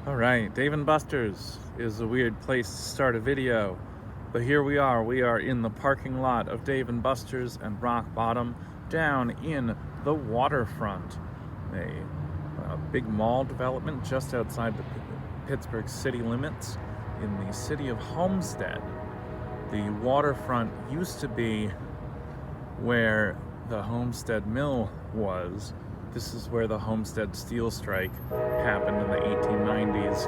Alright, Dave & Buster's is a weird place to start a video, but here we are. We are in the parking lot of Dave & Buster's and Rock Bottom, down in the Waterfront, a big mall development just outside the Pittsburgh city limits in the city of Homestead. The Waterfront used to be where the Homestead Mill was. This is where the Homestead steel strike happened in the 1890s.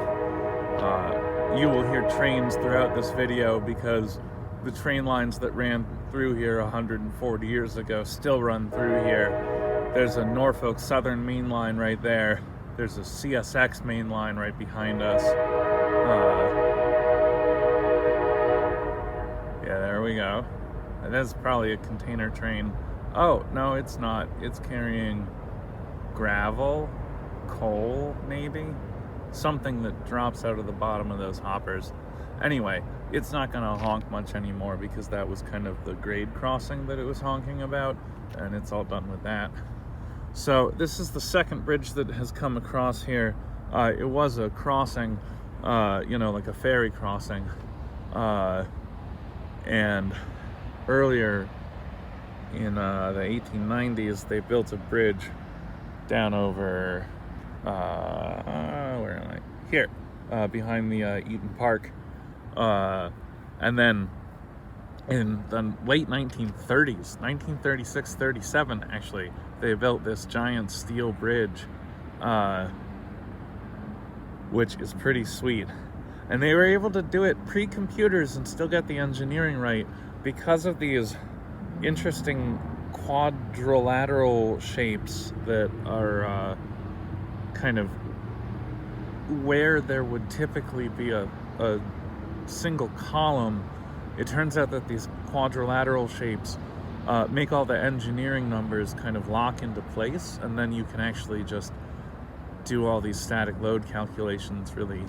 You will hear trains throughout this video because the train lines that ran through here 140 years ago still run through here. There's a Norfolk Southern main line right there. There's a CSX main line right behind us. Yeah, there we go. That's probably a container train. Oh, no, it's not. It's carrying gravel, coal, maybe? Something that drops out of the bottom of those hoppers. Anyway, it's not gonna honk much anymore because that was kind of the grade crossing that it was honking about, and it's all done with that. So this is the second bridge that has come across here. It was a crossing, like a ferry crossing. And earlier in the 1890s, they built a bridge down over, where am I? Here, behind the Eaton Park. And then in the late 1930s, 1936, 37 actually, they built this giant steel bridge, which is pretty sweet. And they were able to do it pre-computers and still get the engineering right because of these interesting quadrilateral shapes that are kind of where there would typically be a single column. It turns out that these quadrilateral shapes make all the engineering numbers kind of lock into place, and then you can actually just do all these static load calculations really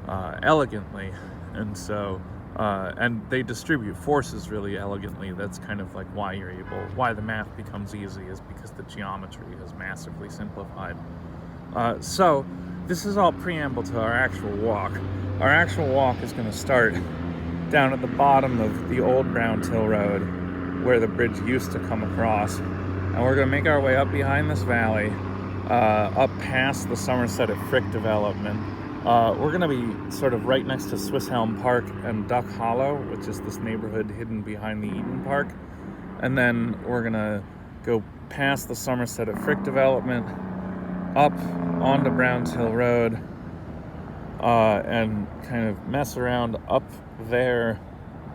elegantly. And so and they distribute forces really elegantly. That's kind of like why the math becomes easy, is because the geometry is massively simplified. So this is all preamble to our actual walk. Our actual walk is going to start down at the bottom of the old Brown Till Road, where the bridge used to come across, and we're going to make our way up behind this valley, up past the Somerset at Frick development. We're going to be sort of right next to Swiss Elm Park and Duck Hollow, which is this neighborhood hidden behind the Eaton Park. And then we're going to go past the Somerset at Frick development, up onto Brown Till Road, and kind of mess around up there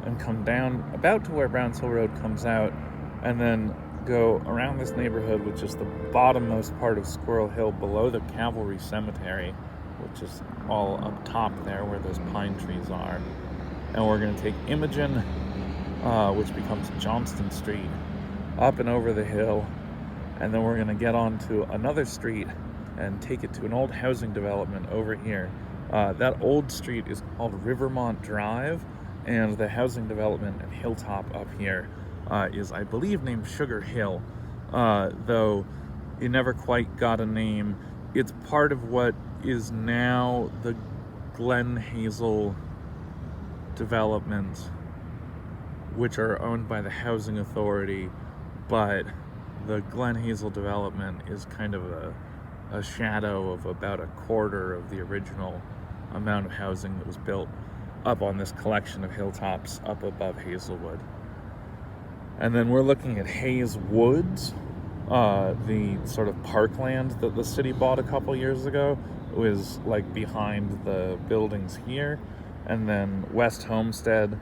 and come down about to where Brown Till Road comes out, and then go around this neighborhood, which is the bottommost part of Squirrel Hill below the Cavalry Cemetery, which is all up top there where those pine trees are. And we're going to take Imogen, which becomes Johnston Street, up and over the hill, and then we're going to get onto another street and take it to an old housing development over here. That old street is called Rivermont Drive, and the housing development at Hilltop up here is, I believe, named Sugar Hill, though it never quite got a name. It's part of what is now the Glen Hazel development, which are owned by the Housing Authority, but the Glen Hazel development is kind of a shadow of about a quarter of the original amount of housing that was built up on this collection of hilltops up above Hazelwood. And then we're looking at Hazelwoods, the sort of parkland that the city bought a couple years ago. It was like behind the buildings here. And then West Homestead,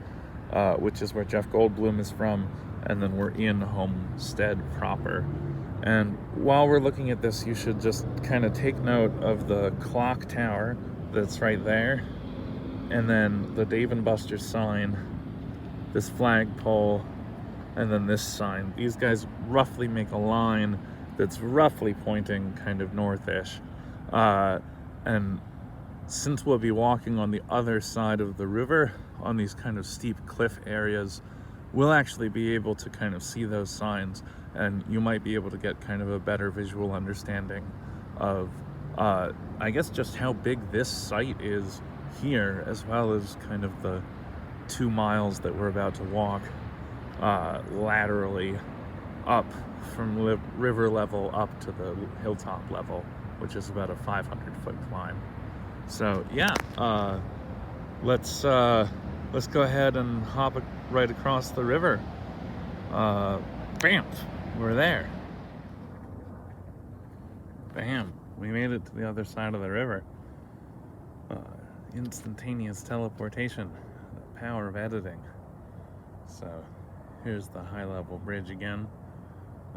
which is where Jeff Goldblum is from. And then we're in Homestead proper. And while we're looking at this, you should just kind of take note of the clock tower that's right there, and then the Dave & Buster's sign, this flagpole, and then this sign. These guys roughly make a line that's roughly pointing kind of northish. And since we'll be walking on the other side of the river, on these kind of steep cliff areas, we'll actually be able to kind of see those signs, and you might be able to get kind of a better visual understanding of I guess just how big this site is here, as well as kind of the 2 miles that we're about to walk laterally up from river level up to the hilltop level, which is about a 500-foot climb. So yeah, let's go ahead and hop right across the river. Bam, we're there. Bam, we made it to the other side of the river. Instantaneous teleportation, the power of editing. So here's the high level bridge again.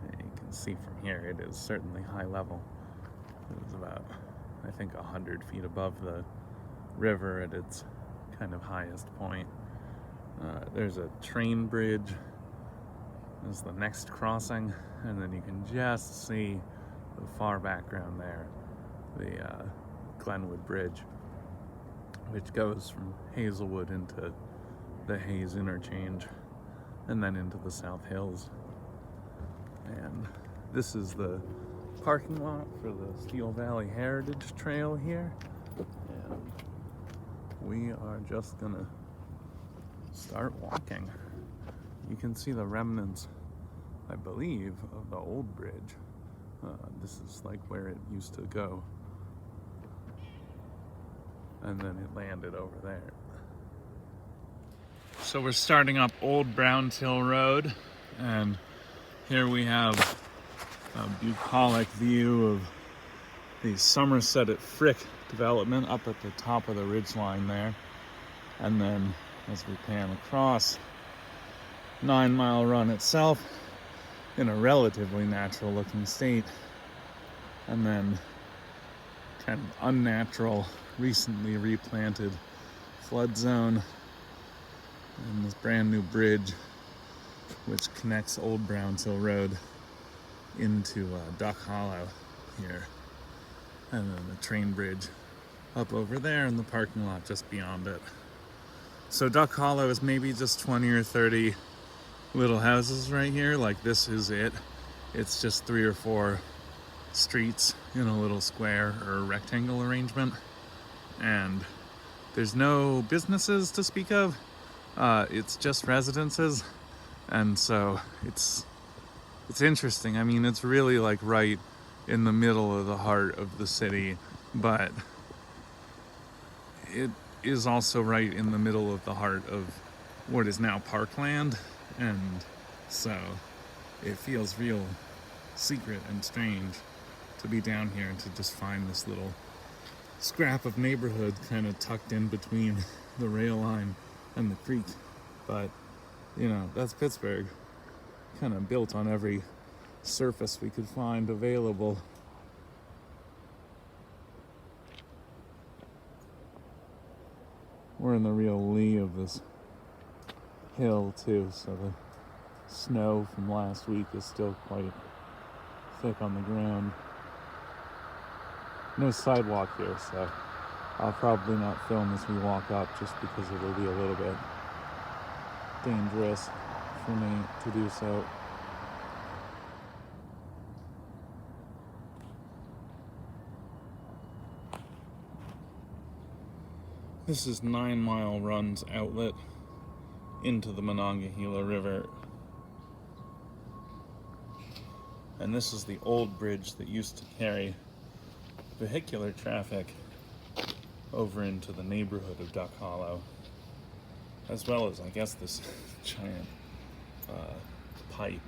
You can see from here it is certainly high level. It is about, I think, 100 feet above the river at its kind of highest point. There's a train bridge. There's the next crossing, and then you can just see the far background there, the Glenwood Bridge, which goes from Hazelwood into the Hayes interchange and then into the South Hills. And this is the parking lot for the Steel Valley Heritage Trail here, and we are just gonna start walking. You can see the remnants, I believe, of the old bridge. This is like where it used to go, and then it landed over there. So we're starting up Old Browns Hill Road, and here we have a bucolic view of the Somerset at Frick development up at the top of the ridgeline there. And then as we pan across, 9 Mile Run itself in a relatively natural looking state, and then kind of unnatural, recently replanted flood zone, and this brand new bridge which connects Old Browns Hill Road into Duck Hollow here, and then the train bridge up over there in the parking lot just beyond it. So Duck Hollow is maybe just 20 or 30 little houses right here. Like, this is it. It's just 3 or 4 streets in a little square or rectangle arrangement, and there's no businesses to speak of. It's just residences, and so it's interesting. I mean, it's really like right in the middle of the heart of the city, but it is also right in the middle of the heart of what is now parkland, and so it feels real secret and strange to be down here and to just find this little scrap of neighborhood kind of tucked in between the rail line and the creek. But you know, that's Pittsburgh, kind of built on every surface we could find available. We're in the real lee of this hill too, so the snow from last week is still quite thick on the ground. No sidewalk here, so I'll probably not film as we walk up, just because it'll be a little bit dangerous for me to do so. This is 9 Mile Run's outlet into the Monongahela River. And this is the old bridge that used to carry vehicular traffic over into the neighborhood of Duck Hollow, as well as, I guess, this giant pipe.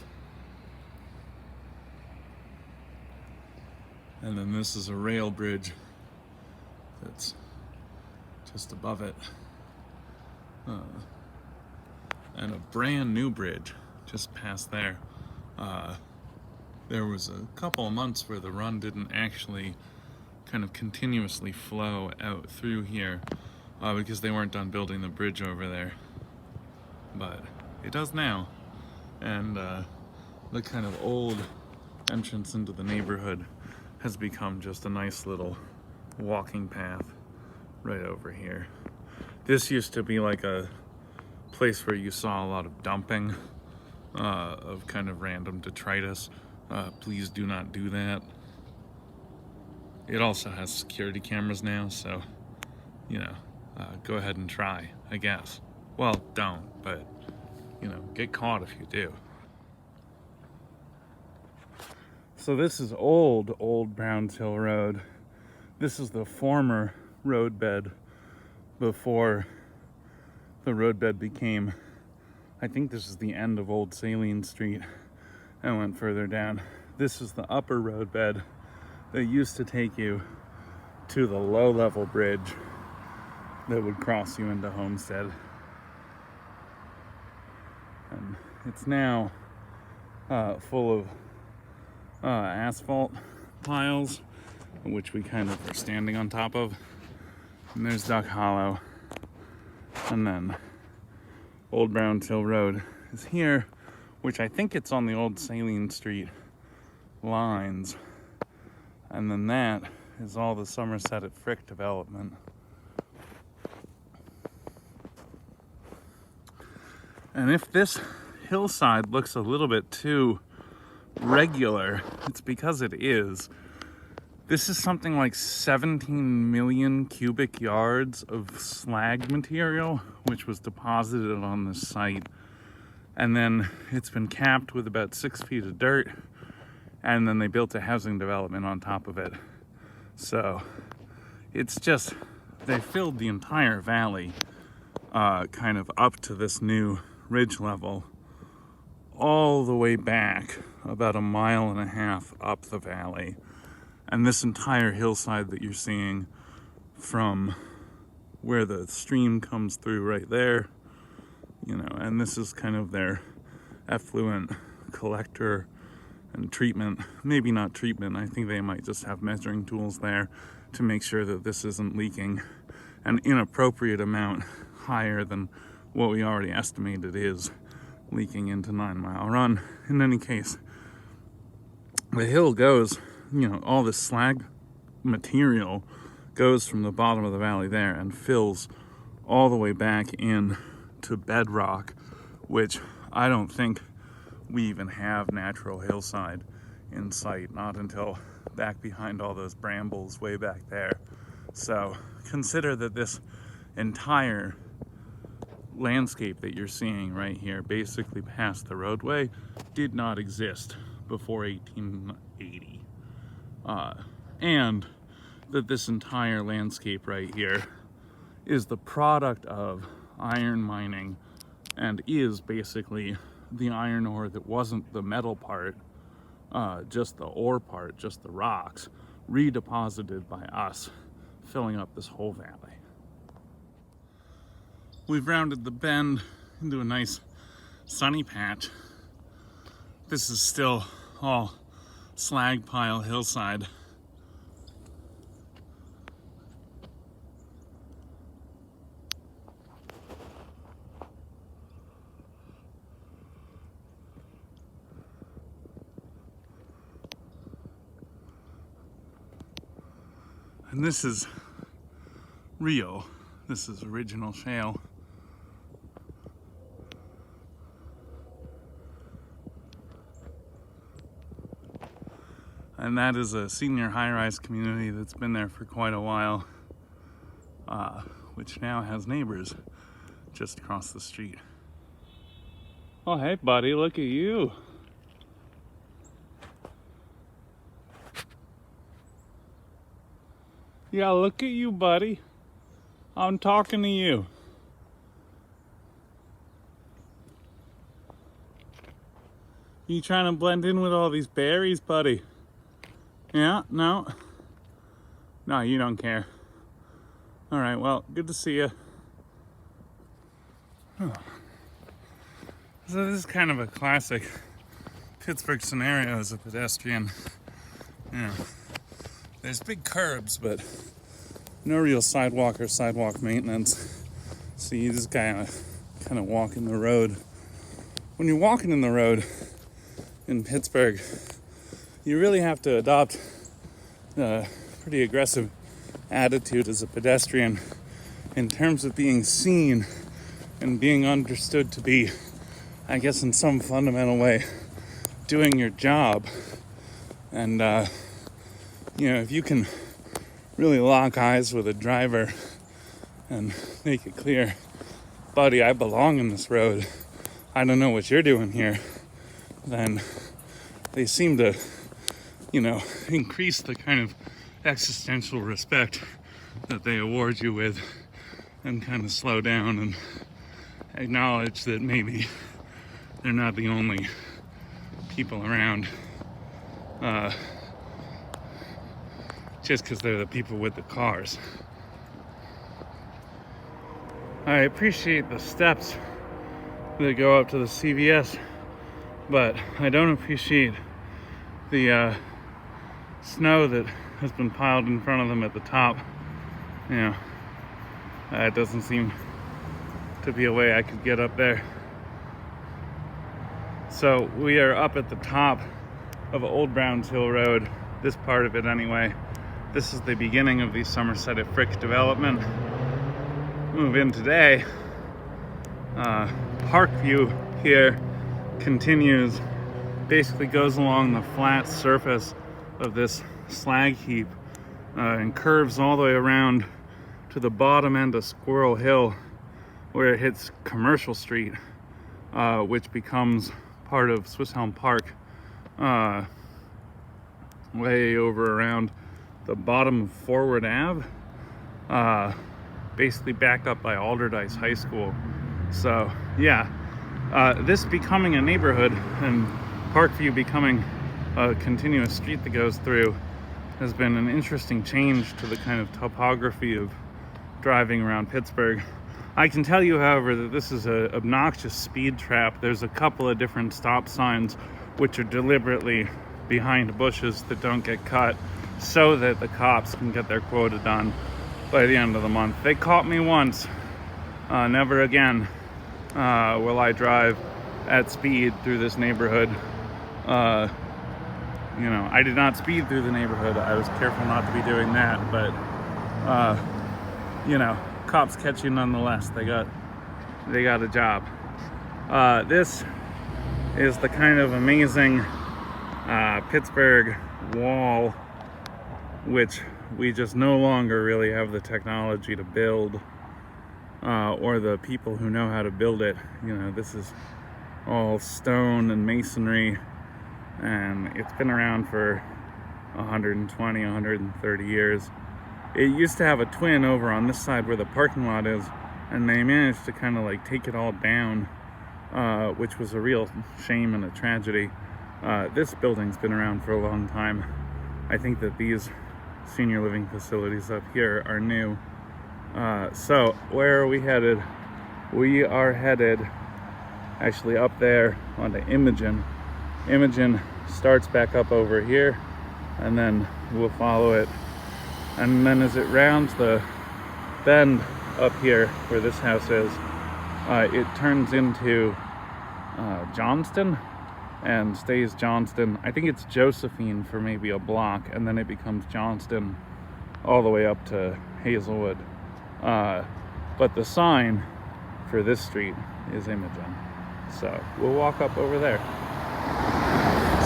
And then this is a rail bridge that's just above it, and a brand new bridge just past there. There was a couple of months where the run didn't actually kind of continuously flow out through here because they weren't done building the bridge over there, but it does now. And the kind of old entrance into the neighborhood has become just a nice little walking path right over here. This used to be like a place where you saw a lot of dumping of kind of random detritus. Please do not do that. It also has security cameras now, so, you know, go ahead and try, I guess. Well, don't, but, you know, get caught if you do. So this is old Browns Hill Road. This is the former roadbed before the roadbed became, I think this is the end of Old Saline Street and went further down. This is the upper roadbed that used to take you to the low-level bridge that would cross you into Homestead. And it's now full of asphalt piles, which we kind of are standing on top of. And there's Duck Hollow. And then Old Browns Hill Road is here, which I think it's on the old Saline Street lines. And then that is all the Somerset at Frick development. And if this hillside looks a little bit too regular, it's because it is. This is something like 17 million cubic yards of slag material, which was deposited on this site. And then it's been capped with about 6 feet of dirt, and then they built a housing development on top of it. So it's just, they filled the entire valley kind of up to this new ridge level, all the way back about 1.5 miles up the valley. And this entire hillside that you're seeing from where the stream comes through right there, you know, and this is kind of their effluent collector and treatment. Maybe not treatment, I think they might just have measuring tools there to make sure that this isn't leaking an inappropriate amount higher than what we already estimated is leaking into 9 Mile Run. In any case, the hill goes, you know, all this slag material goes from the bottom of the valley there and fills all the way back in to bedrock, which I don't think we even have natural hillside in sight, not until back behind all those brambles way back there. So consider that this entire landscape that you're seeing right here, basically past the roadway, did not exist before 1880. And that this entire landscape right here is the product of iron mining and is basically the iron ore that wasn't the metal part, just the ore part, just the rocks, redeposited by us, filling up this whole valley. We've rounded the bend into a nice sunny patch. This is still all slag pile hillside. And this is real. This is original shale. And that is a senior high-rise community that's been there for quite a while, which now has neighbors just across the street. Oh, hey, buddy, look at you. Yeah, look at you, buddy. I'm talking to you. You trying to blend in with all these berries, buddy? Yeah? No? No, you don't care. All right, well, good to see you. Oh. So this is kind of a classic Pittsburgh scenario as a pedestrian. You know, there's big curbs, but no real sidewalk or sidewalk maintenance. So you just kind of walk in the road. When you're walking in the road in Pittsburgh, you really have to adopt a pretty aggressive attitude as a pedestrian in terms of being seen and being understood to be, I guess, in some fundamental way, doing your job. And, you know, if you can really lock eyes with a driver and make it clear, buddy, I belong in this road. I don't know what you're doing here. Then they seem to, increase the kind of existential respect that they award you with and kind of slow down and acknowledge that maybe they're not the only people around just because they're the people with the cars. I appreciate the steps that go up to the CVS, but I don't appreciate the snow that has been piled in front of them at the top. It doesn't seem to be a way I could get up there. So we are up at the top of Old Browns Hill Road, this part of it anyway. This is the beginning of the Somerset at Frick development. Move in today. Parkview here continues, basically goes along the flat surface of this slag heap and curves all the way around to the bottom end of Squirrel Hill, where it hits Commercial Street, which becomes part of Swiss Elm Park, way over around the bottom of Forward Ave, basically backed up by Alderdice High School. So yeah, this becoming a neighborhood and Parkview becoming a continuous street that goes through has been an interesting change to the kind of topography of driving around Pittsburgh. I can tell you, however, that this is an obnoxious speed trap. There's a couple of different stop signs which are deliberately behind bushes that don't get cut so that the cops can get their quota done by the end of the month. They caught me once. Never again will I drive at speed through this neighborhood. I did not speed through the neighborhood. I was careful not to be doing that, but cops catch you nonetheless. They got a job. This is the kind of amazing Pittsburgh wall, which we just no longer really have the technology to build, or the people who know how to build it. This is all stone and masonry, and it's been around for 120, 130 years. It used to have a twin over on this side where the parking lot is, and they managed to kind of like take it all down, which was a real shame and a tragedy. This building's been around for a long time. I think that these senior living facilities up here are new. So where are we headed? We are headed actually up there onto Imogen. Imogen starts back up over here, and then we'll follow it. And then as it rounds the bend up here where this house is, it turns into Johnston and stays Johnston. I think it's Josephine for maybe a block, and then it becomes Johnston all the way up to Hazelwood. But the sign for this street is Imogen. So we'll walk up over there.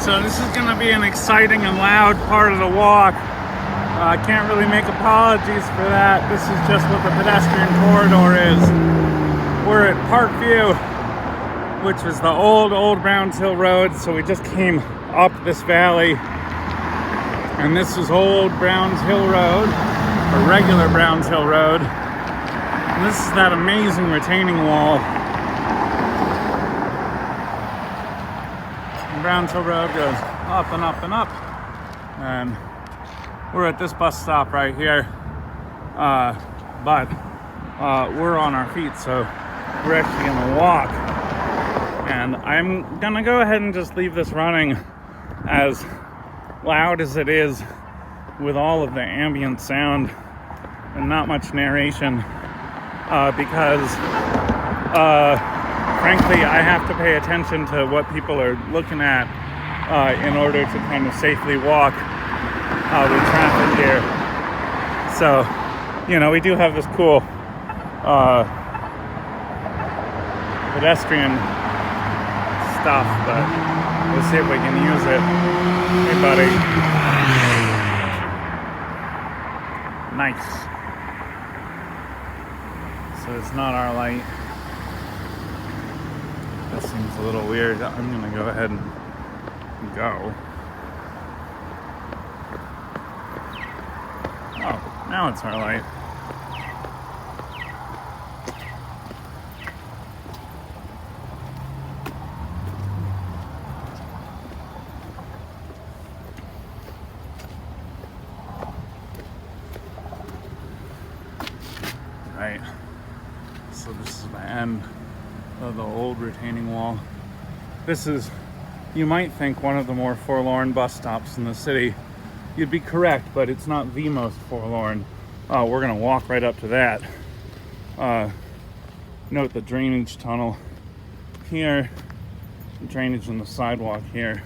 So this is going to be an exciting and loud part of the walk. I can't really make apologies for that. This is just what the pedestrian corridor is. We're at Parkview, which was the old Browns Hill Road. So we just came up this valley, and this is Old Browns Hill Road, or regular Browns Hill Road. And this is that amazing retaining wall. And Browns Hill Road goes up and up and up. And we're at this bus stop right here, but we're on our feet, so we're actually gonna walk. And I'm gonna go ahead and just leave this running as loud as it is, with all of the ambient sound and not much narration, because frankly I have to pay attention to what people are looking at in order to kind of safely walk with traffic here. So, we do have this cool pedestrian stuff, but we'll see if we can use it. Hey, buddy. Nice. So it's not our light. That seems a little weird. I'm gonna go ahead and go. Oh, now it's our light. Right. So this is the end of the old retaining wall. This is, you might think, one of the more forlorn bus stops in the city. You'd be correct, but it's not the most forlorn. We're gonna walk right up to that. Note the drainage tunnel here, drainage in the sidewalk here,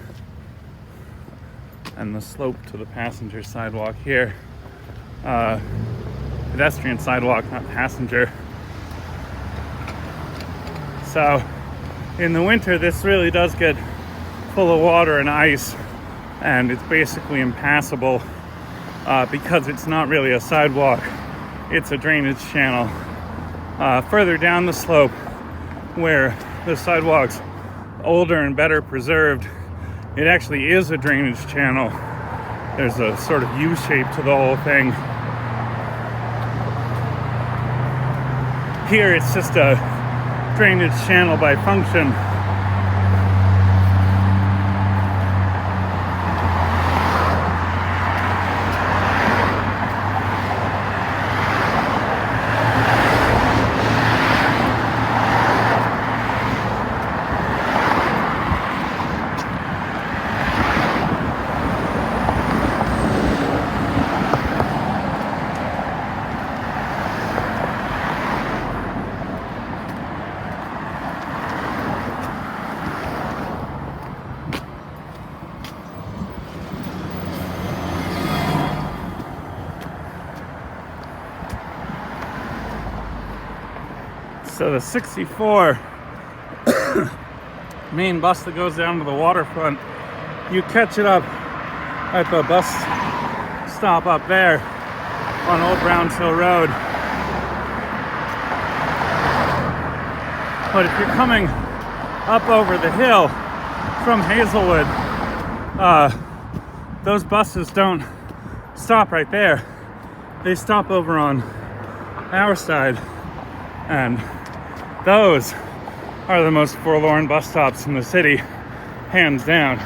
and the slope to the passenger sidewalk here. Pedestrian sidewalk, not passenger. So in the winter, this really does get full of water and ice, and it's basically impassable because it's not really a sidewalk, it's a drainage channel. Further down the slope, where the sidewalk's older and better preserved, it actually is a drainage channel. There's a sort of U shape to the whole thing. Here it's just a drainage channel by function. So the 64 main bus that goes down to the waterfront, you catch it up at the bus stop up there on Old Browns Hill Road. But if you're coming up over the hill from Hazelwood, those buses don't stop right there. They stop over on our side, and those are the most forlorn bus stops in the city, hands down.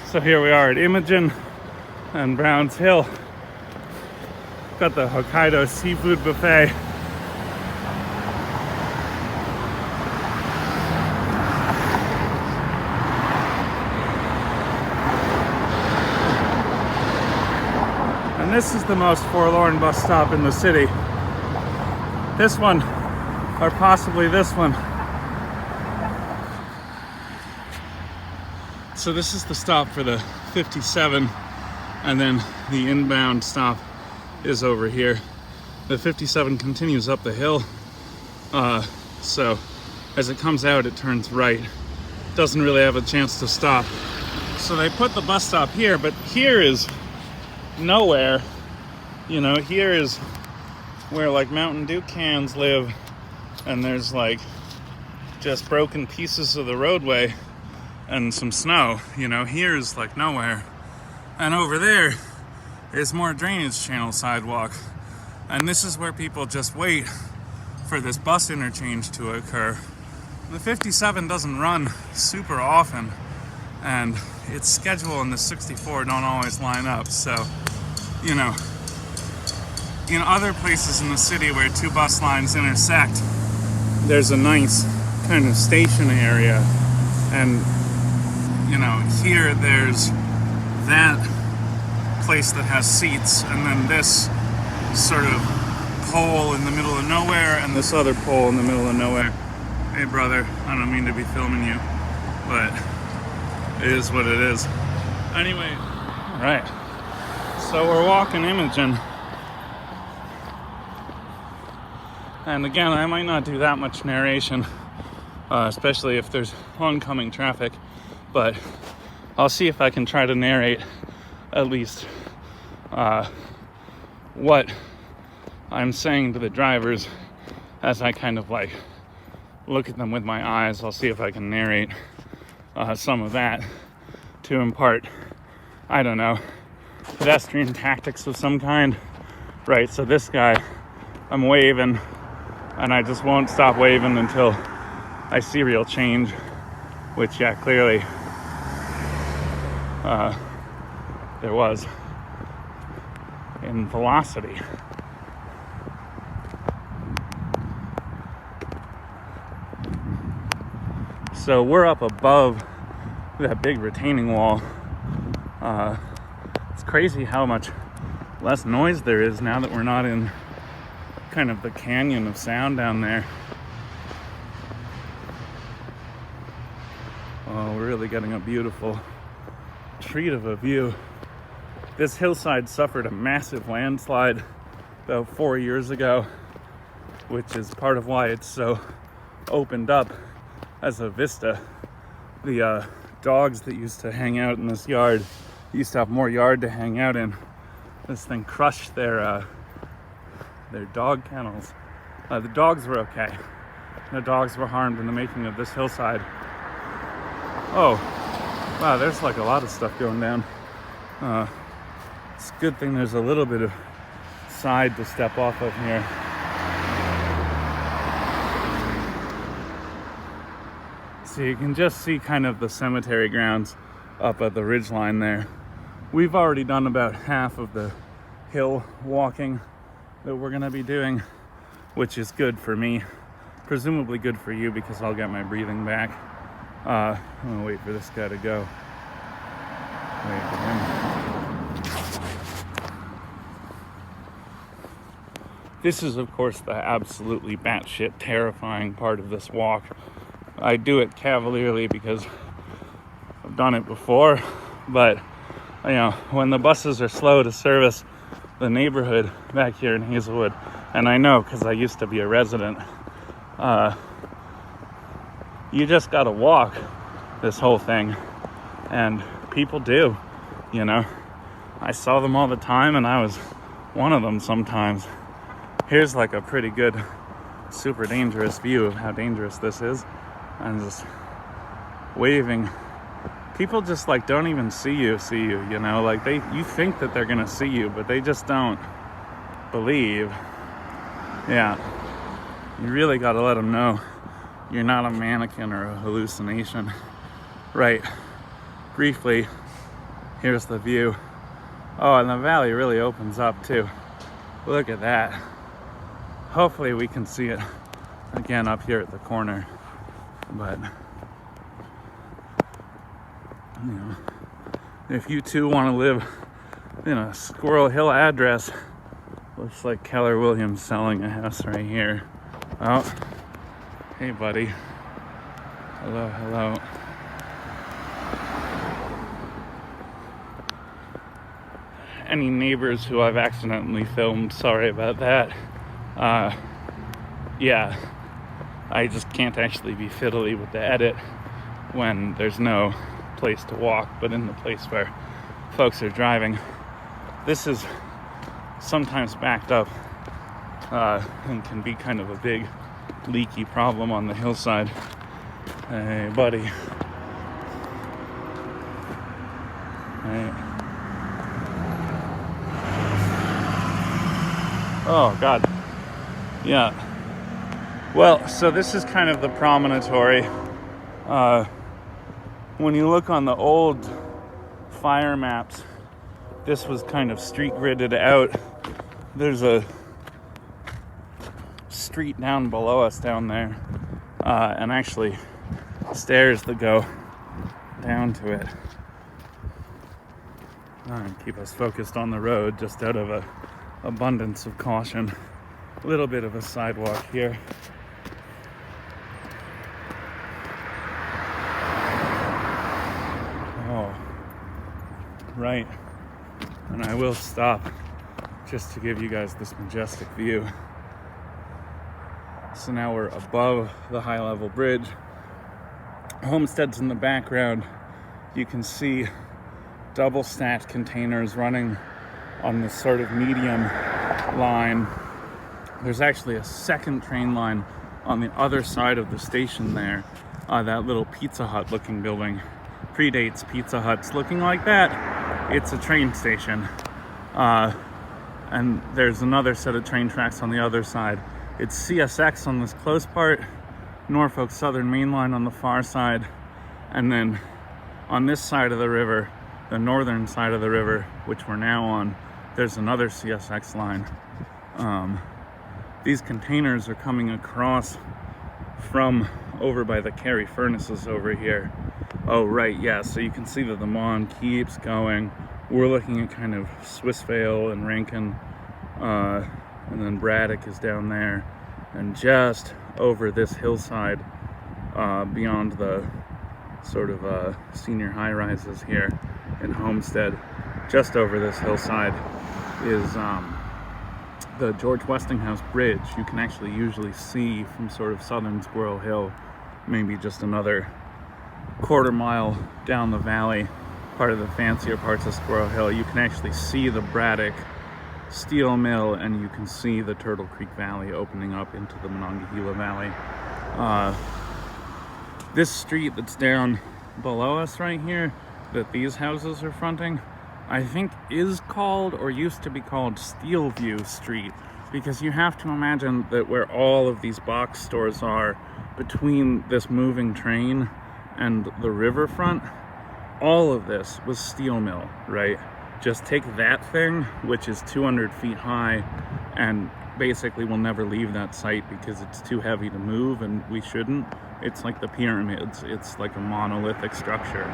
So here we are at Imogen and Browns Hill. Got the Hokkaido seafood buffet. And this is the most forlorn bus stop in the city. This one, or possibly this one. So this is the stop for the 57, and then the inbound stop is over here. The 57 continues up the hill, so as it comes out, it turns right. Doesn't really have a chance to stop. So they put the bus stop here, but here is nowhere. You know, here is where like Mountain Dew cans live, and there's like just broken pieces of the roadway and some snow. You know, here's like nowhere. And over there is more drainage channel sidewalk. And this is where people just wait for this bus interchange to occur. The 57 doesn't run super often, and its schedule and the 64 don't always line up. So, you know, in other places in the city where two bus lines intersect, there's a nice kind of station area. And you know, here there's that place that has seats, and then this sort of pole in the middle of nowhere, and this other pole in the middle of nowhere. Hey brother, I don't mean to be filming you, but it is what it is. Anyway, all right. So we're walking Imogen. And again, I might not do that much narration, especially if there's oncoming traffic, but I'll see if I can try to narrate at least what I'm saying to the drivers as I kind of like look at them with my eyes. I'll see if I can narrate some of that to impart, I don't know, pedestrian tactics of some kind. Right, so this guy, I'm waving, and I just won't stop waving until I see real change, which, yeah, clearly there was in velocity. So we're up above that big retaining wall. It's crazy how much less noise there is now that we're not in kind of the canyon of sound down there. Oh, we're really getting a beautiful treat of a view. This hillside suffered a massive landslide about 4 years ago, which is part of why it's so opened up as a vista. The dogs that used to hang out in this yard used to have more yard to hang out in. This thing crushed their dog kennels. The dogs were okay. No dogs were harmed in the making of this hillside. Oh, wow, there's like a lot of stuff going down. It's a good thing there's a little bit of side to step off of here. So you can just see kind of the cemetery grounds up at the ridgeline there. We've already done about half of the hill walking that we're gonna be doing, which is good for me, presumably good for you because I'll get my breathing back. I'm gonna wait for this guy to go. Wait for him. This is, of course, the absolutely batshit terrifying part of this walk. I do it cavalierly because I've done it before, but you know, when the buses are slow to service the neighborhood back here in Hazelwood, and I know because I used to be a resident, you just gotta walk this whole thing, and people do, you know. I saw them all the time, and I was one of them sometimes. Here's like a pretty good, super dangerous view of how dangerous this is. I'm just waving. People just like don't even see you, you know, like you think that they're gonna see you, but they just don't believe. Yeah, you really gotta let them know you're not a mannequin or a hallucination. Right, briefly, here's the view. Oh, and the valley really opens up too. Look at that. Hopefully we can see it again up here at the corner. But, you know, if you too want to live in a Squirrel Hill address, looks like Keller Williams selling a house right here. Oh, hey buddy. Hello, hello. Any neighbors who I've accidentally filmed, sorry about that. Yeah. I just can't actually be fiddly with the edit when there's no place to walk, but in the place where folks are driving. This is sometimes backed up and can be kind of a big leaky problem on the hillside. Hey, buddy. Hey. Oh, God. Yeah. Well, so this is kind of the promontory. When you look on the old fire maps, this was kind of street gridded out. There's a street down below us down there, and actually stairs that go down to it. Keep us focused on the road just out of a abundance of caution. A little bit of a sidewalk here. right. And I will stop just to give you guys this majestic view. So now we're above the high level bridge. Homestead's in the background. You can see double stacked containers running on this sort of medium line. There's actually a second train line on the other side of the station there. That little Pizza Hut looking building predates Pizza Huts looking like that. It's a train station. And there's another set of train tracks on the other side. It's CSX on this close part, Norfolk Southern Main Line on the far side, and then on this side of the river, the northern side of the river, which we're now on, there's another CSX line. These containers are coming across from over by the Carey furnaces over here. Oh, right, yeah, so you can see that the Mon keeps going. We're looking at kind of Swissvale and Rankin, and then Braddock is down there. And just over this hillside, beyond the sort of senior high rises here in Homestead, just over this hillside is the George Westinghouse Bridge. You can actually usually see from sort of southern Squirrel Hill, maybe just another quarter mile down the valley, part of the fancier parts of Squirrel Hill. You can actually see the Braddock steel mill, and you can see the Turtle Creek Valley opening up into the Monongahela Valley. This street that's down below us right here, that these houses are fronting, I think is called, or used to be called, Steelview Street, because you have to imagine that where all of these box stores are between this moving train and the riverfront, all of this was steel mill, right? Just take that thing, which is 200 feet high, and basically will never leave that site because it's too heavy to move, and we shouldn't. It's like the pyramids. It's like a monolithic structure.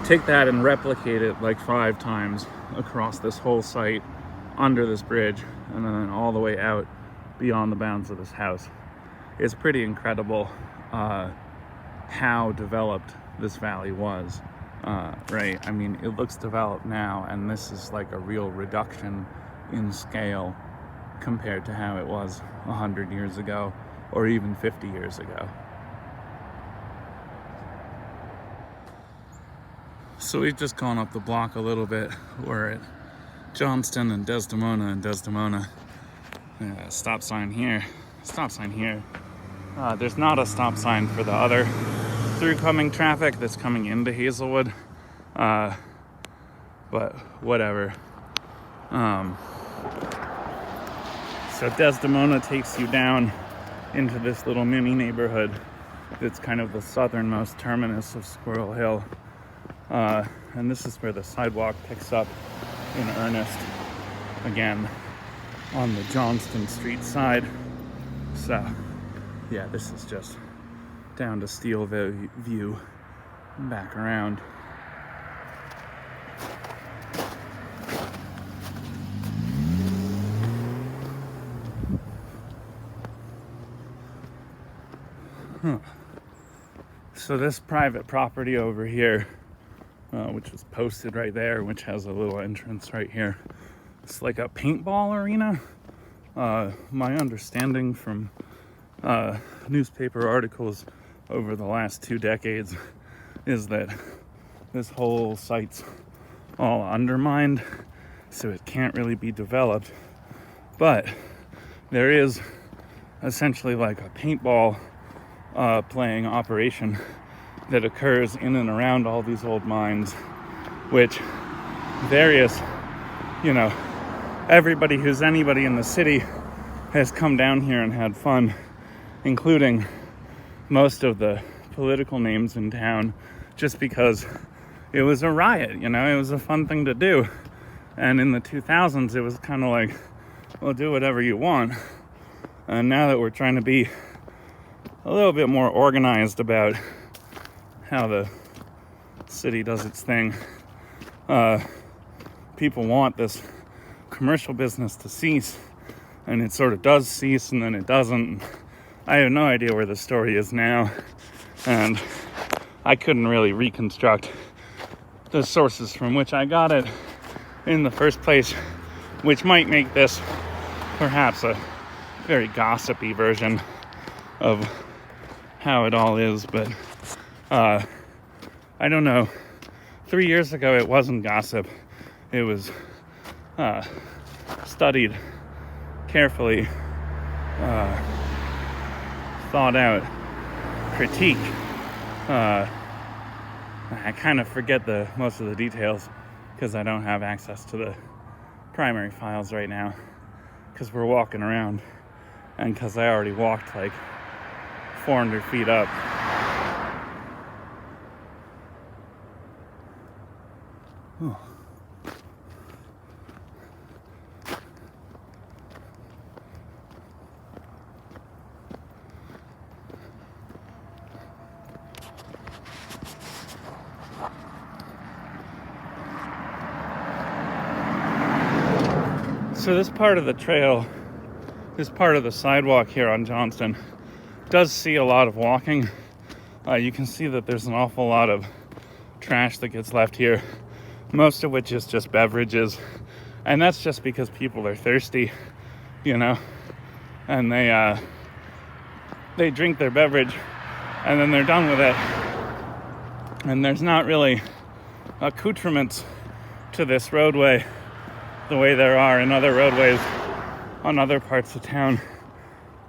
Take that and replicate it like 5 times across this whole site, under this bridge, and then all the way out beyond the bounds of this house. It's pretty incredible how developed this valley was, right? I mean, it looks developed now, and this is like a real reduction in scale compared to how it was 100 years ago, or even 50 years ago. So we've just gone up the block a little bit. We're at Johnston and Desdemona. Stop sign here. Stop sign here. There's not a stop sign for the other through-coming traffic that's coming into Hazelwood. But whatever. So Desdemona takes you down into this little mini neighborhood that's kind of the southernmost terminus of Squirrel Hill. And this is where the sidewalk picks up in earnest again on the Johnston Street side. So yeah, this is just down to Steelview and back around. So this private property over here, which was posted right there, which has a little entrance right here, it's like a paintball arena. My understanding from newspaper articles over the last 2 decades is that this whole site's all undermined, so it can't really be developed. But there is essentially like a paintball playing operation that occurs in and around all these old mines, which various, everybody who's anybody in the city has come down here and had fun, including most of the political names in town, just because it was a riot, it was a fun thing to do. And in the 2000s, it was kind of like, well, do whatever you want. And now that we're trying to be a little bit more organized about how the city does its thing, people want this commercial business to cease, and it sort of does cease, and then it doesn't. I have no idea where the story is now, and I couldn't really reconstruct the sources from which I got it in the first place, which might make this perhaps a very gossipy version of how it all is, but I don't know. 3 years ago it wasn't gossip. It was studied carefully, thought out critique. I kind of forget most of the details because I don't have access to the primary files right now because we're walking around and because I already walked like 400 feet up. Oh. So this part of the trail, this part of the sidewalk here on Johnston does see a lot of walking. You can see that there's an awful lot of trash that gets left here, most of which is just beverages, and that's just because people are thirsty, you know, and they drink their beverage and then they're done with it, and there's not really accoutrements to this roadway the way there are in other roadways on other parts of town.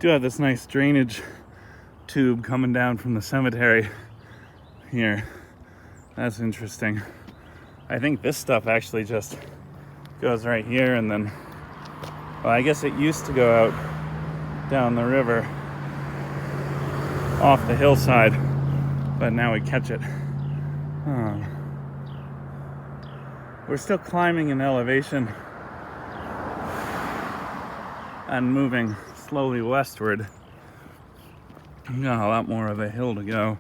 Do have this nice drainage tube coming down from the cemetery here. That's interesting. I think this stuff actually just goes right here, and then, well, I guess it used to go out down the river off the hillside, but now we catch it. We're still climbing in elevation and moving slowly westward. We've got a lot more of a hill to go.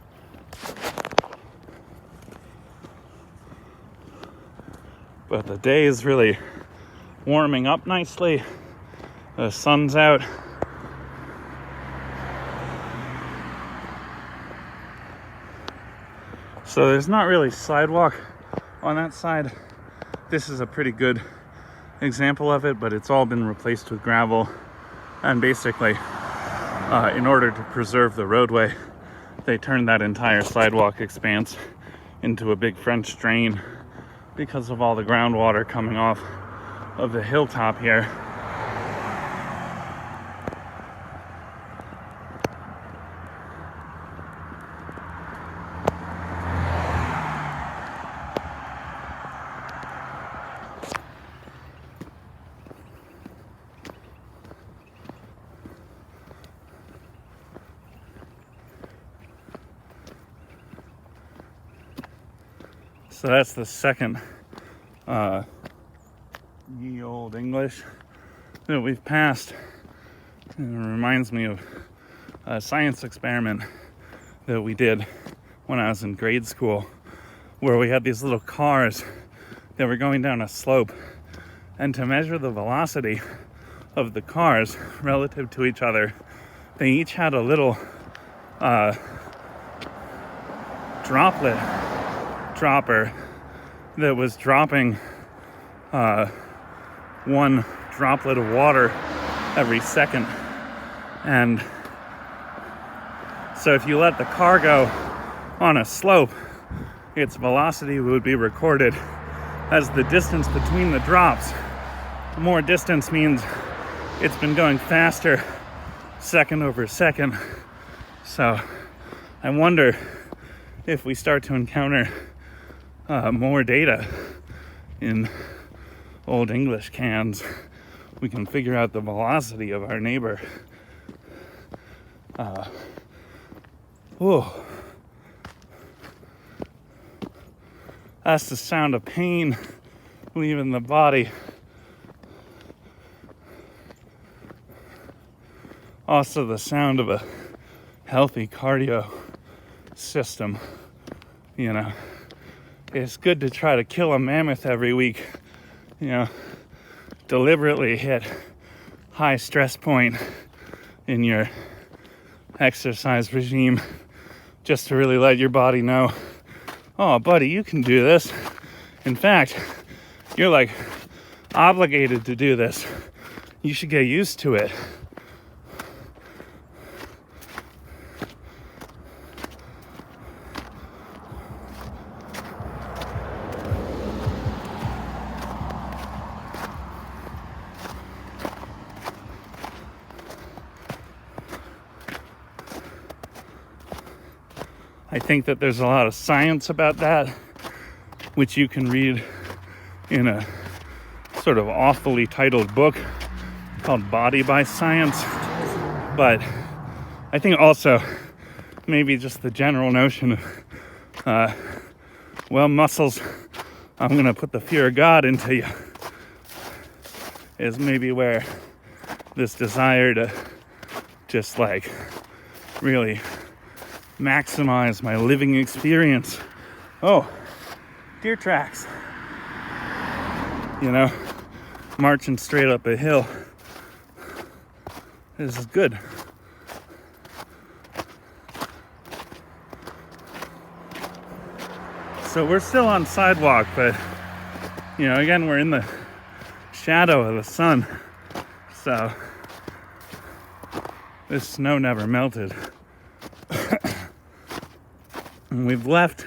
But the day is really warming up nicely. The sun's out. So there's not really sidewalk on that side. This is a pretty good example of it, but it's all been replaced with gravel. And basically, in order to preserve the roadway, they turned that entire sidewalk expanse into a big French drain because of all the groundwater coming off of the hilltop here. So that's the second ye old English that we've passed. And it reminds me of a science experiment that we did when I was in grade school, where we had these little cars that were going down a slope, and to measure the velocity of the cars relative to each other, they each had a little dropper that was dropping one droplet of water every second. And so if you let the car go on a slope, its velocity would be recorded as the distance between the drops. More distance means it's been going faster second over second. So I wonder if we start to encounter more data in Old English cans, we can figure out the velocity of our neighbor. That's the sound of pain leaving the body. Also the sound of a healthy cardio system. You know, it's good to try to kill a mammoth every week. You know, deliberately hit high stress point in your exercise regime just to really let your body know, oh buddy, you can do this. In fact, you're like obligated to do this. You should get used to it. I think that there's a lot of science about that, which you can read in a sort of awfully titled book called Body by Science. But I think also maybe just the general notion of, well, muscles, I'm going to put the fear of God into you, is maybe where this desire to just like really maximize my living experience. Oh, deer tracks. You know, marching straight up a hill. This is good. So we're still on sidewalk, but you know, again, we're in the shadow of the sun. So this snow never melted. And we've left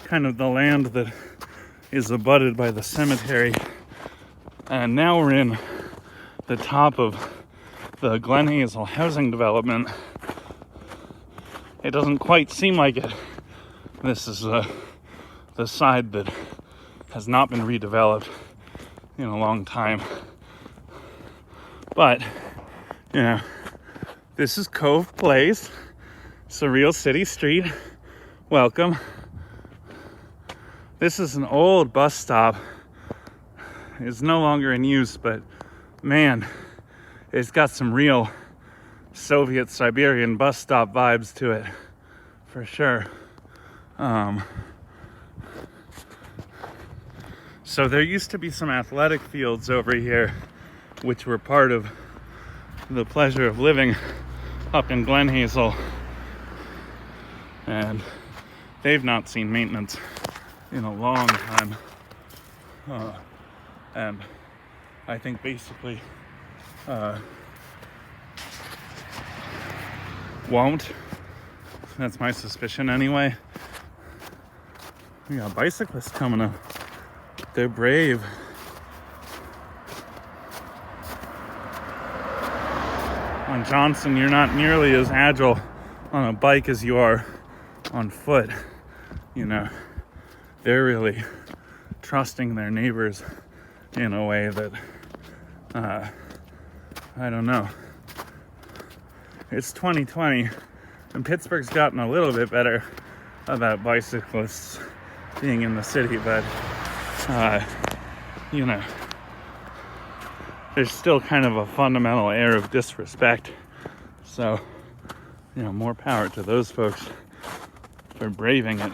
kind of the land that is abutted by the cemetery, and now we're in the top of the Glen Hazel housing development. It doesn't quite seem like it. This is the side that has not been redeveloped in a long time. But, you know, this is Cove Place. It's a real city street. Welcome. This is an old bus stop. It's no longer in use, but man, it's got some real Soviet Siberian bus stop vibes to it, for sure. So there used to be some athletic fields over here, which were part of the pleasure of living up in Glen Hazel, and they've not seen maintenance in a long time. And I think basically won't. That's my suspicion anyway. We got bicyclists coming up. They're brave. On Johnston, you're not nearly as agile on a bike as you are on foot. You know, they're really trusting their neighbors in a way that, I don't know. It's 2020, and Pittsburgh's gotten a little bit better about bicyclists being in the city, but, you know, there's still kind of a fundamental air of disrespect. So, you know, more power to those folks for braving it.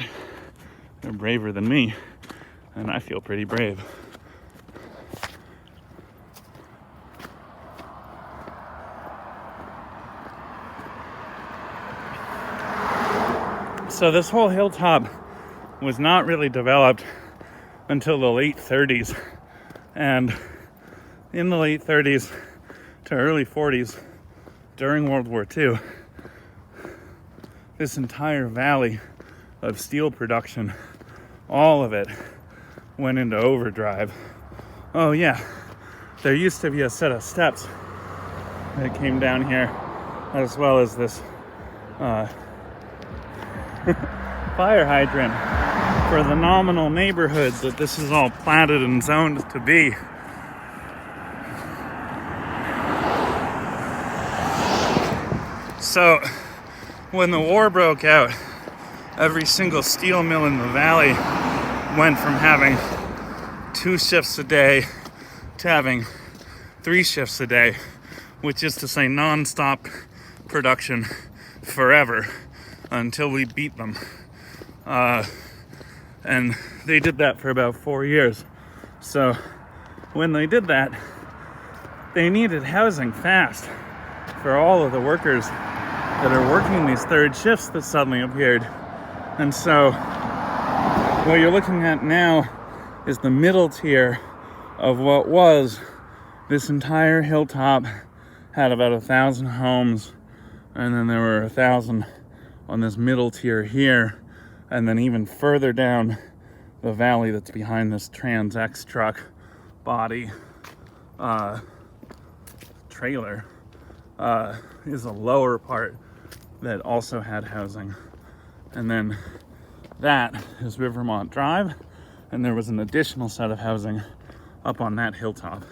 They're braver than me, and I feel pretty brave. So this whole hilltop was not really developed until the late 30s. And in the late 30s to early 40s, during World War II, this entire valley of steel production, all of it went into overdrive. Oh yeah, there used to be a set of steps that came down here, as well as this fire hydrant for the nominal neighborhood that this is all platted and zoned to be. So when the war broke out, every single steel mill in the valley went from having 2 shifts a day to having 3 shifts a day, which is to say non-stop production forever until we beat them. And they did that for about 4 years. So when they did that, they needed housing fast for all of the workers that are working these third shifts that suddenly appeared. And so what you're looking at now is the middle tier of what was this entire hilltop. Had about 1,000 homes, and then there were 1,000 on this middle tier here, and then even further down the valley that's behind this Trans X truck body trailer is a lower part that also had housing. And then that is Rivermont Drive, and there was an additional set of housing up on that hilltop,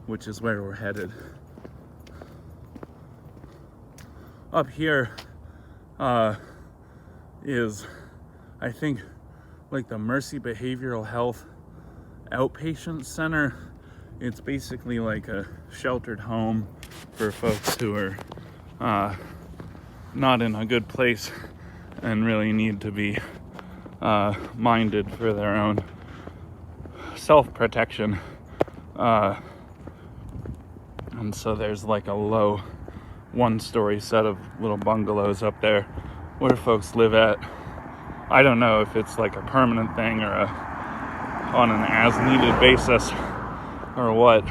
which is where we're headed. Up here is, I think, like the Mercy Behavioral Health Outpatient Center. It's basically like a sheltered home for folks who are not in a good place and really need to be minded for their own self-protection. And so there's like a low one-story set of little bungalows up there where folks live at. I don't know if it's like a permanent thing or on an as-needed basis or what.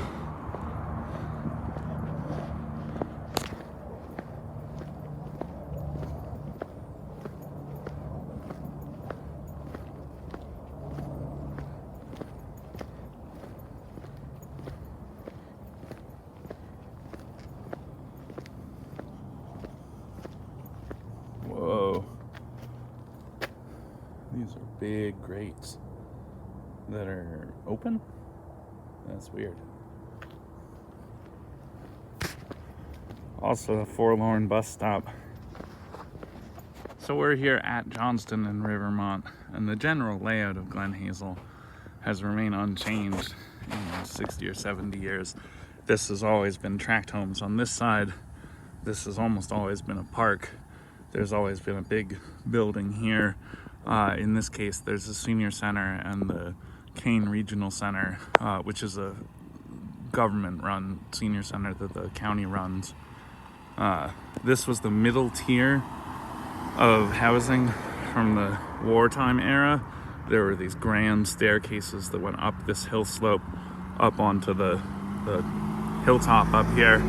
Whoa. These are big grates that are open? That's weird. Also a forlorn bus stop. So we're here at Johnston and Rivermont, and the general layout of Glen Hazel has remained unchanged in 60 or 70 years. This has always been tract homes on this side. This has almost always been a park. There's always been a big building here. In this case, there's a senior center and the Kane Regional Center, which is a government-run senior center that the county runs. This was the middle tier of housing from the wartime era. There were these grand staircases that went up this hill slope up onto the hilltop up here.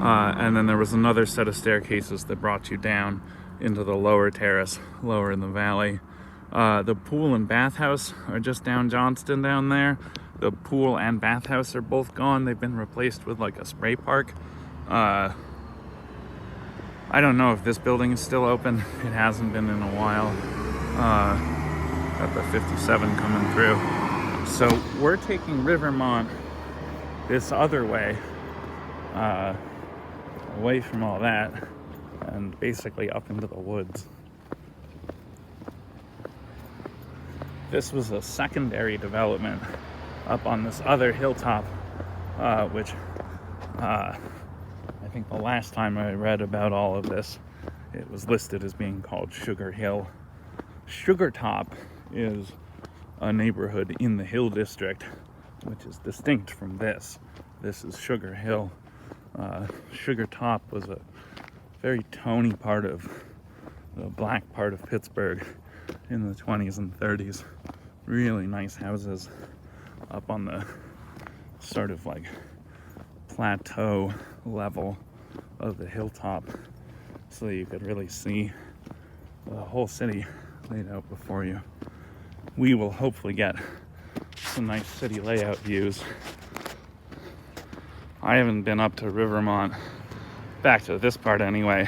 And then there was another set of staircases that brought you down into the lower terrace, lower in the valley. The pool and bathhouse are just down Johnston down there. The pool and bathhouse are both gone. They've been replaced with like a spray park. I don't know if this building is still open. It hasn't been in a while. Got the 57 coming through. So we're taking Rivermont this other way, away from all that, and basically up into the woods. This was a secondary development up on this other hilltop, which I think the last time I read about all of this, it was listed as being called Sugar Hill. Sugar Top is a neighborhood in the Hill District, which is distinct from this. This is Sugar Hill. Sugar Top was a very tony part of the black part of Pittsburgh in the 20s and 30s. Really nice houses up on the sort of like plateau level of the hilltop, so that you could really see the whole city laid out before you. We will hopefully get some nice city layout views. I haven't been up to Rivermont, back to this part anyway,